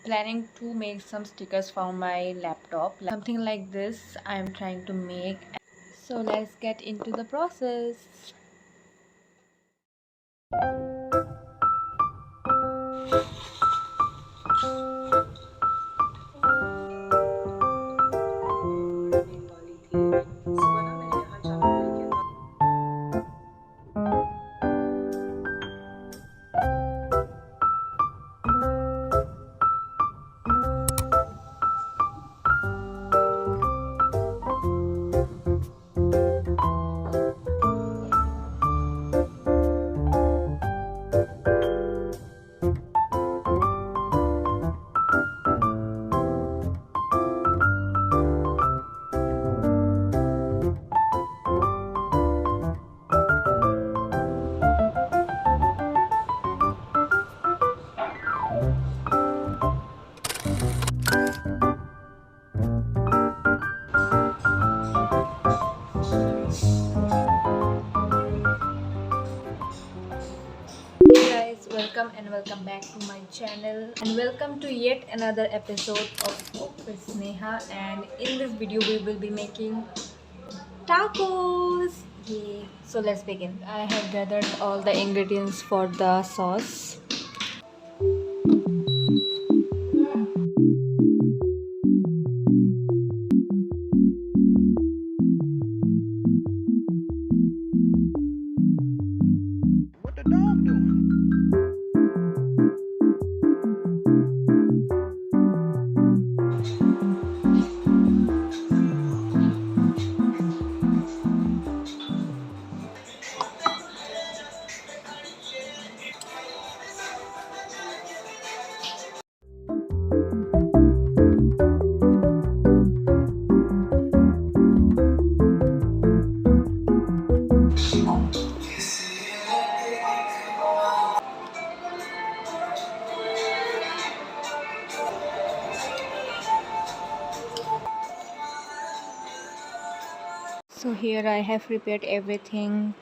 planning to make some stickers for my laptop, something like this I'm trying to make. So let's get into the process. Hey guys, welcome and welcome back to my channel and welcome to yet another episode of Cook with Sneha. And in this video we will be making tacos. Yay. So let's begin. I have gathered all the ingredients for the sauce. What the dog doing? So here I have prepared everything.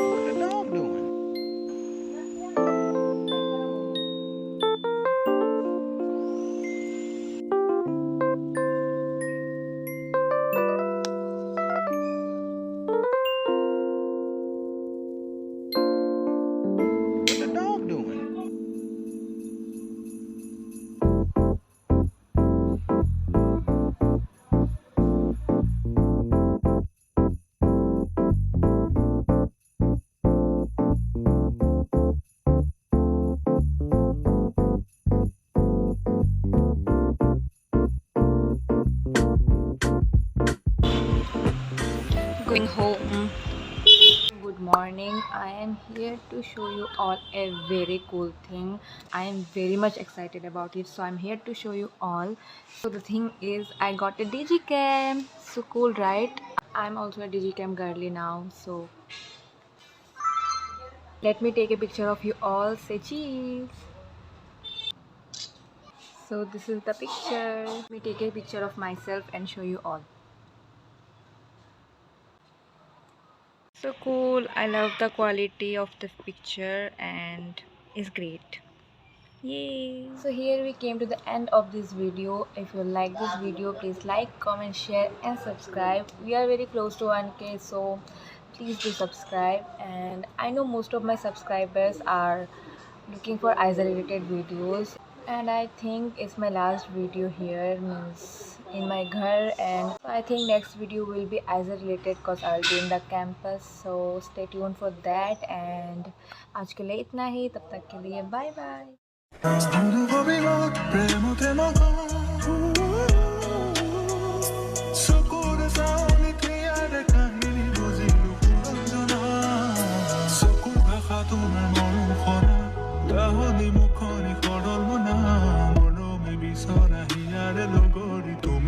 What the dog doing? What the dog doing? Going home. Good morning. I am here to show you all a very cool thing. I am very much excited about it, so I'm here to show you all. So the thing is, I got a digicam. So cool, right? I'm also a digicam girly now, so let me take a picture of you all. Say cheese. So this is the picture. Let me take a picture of myself and show you all. So cool. I love the quality of the picture and it's great. Yay! So here we came to the end of this video. If you like this video, please like, comment, share and subscribe. We are very close to 1K, so please do subscribe. And I know most of my subscribers are looking for Isa related videos, and I think it's my last video here, means in my ghar, and I think next video will be Isa related because I'll be in the campus, so stay tuned for that. And आज के लिए इतना ही, तब तक के लिए bye bye. মুখনি খৰল মনা মৰমে বিচৰা হিয়াৰে লগৰী তুমি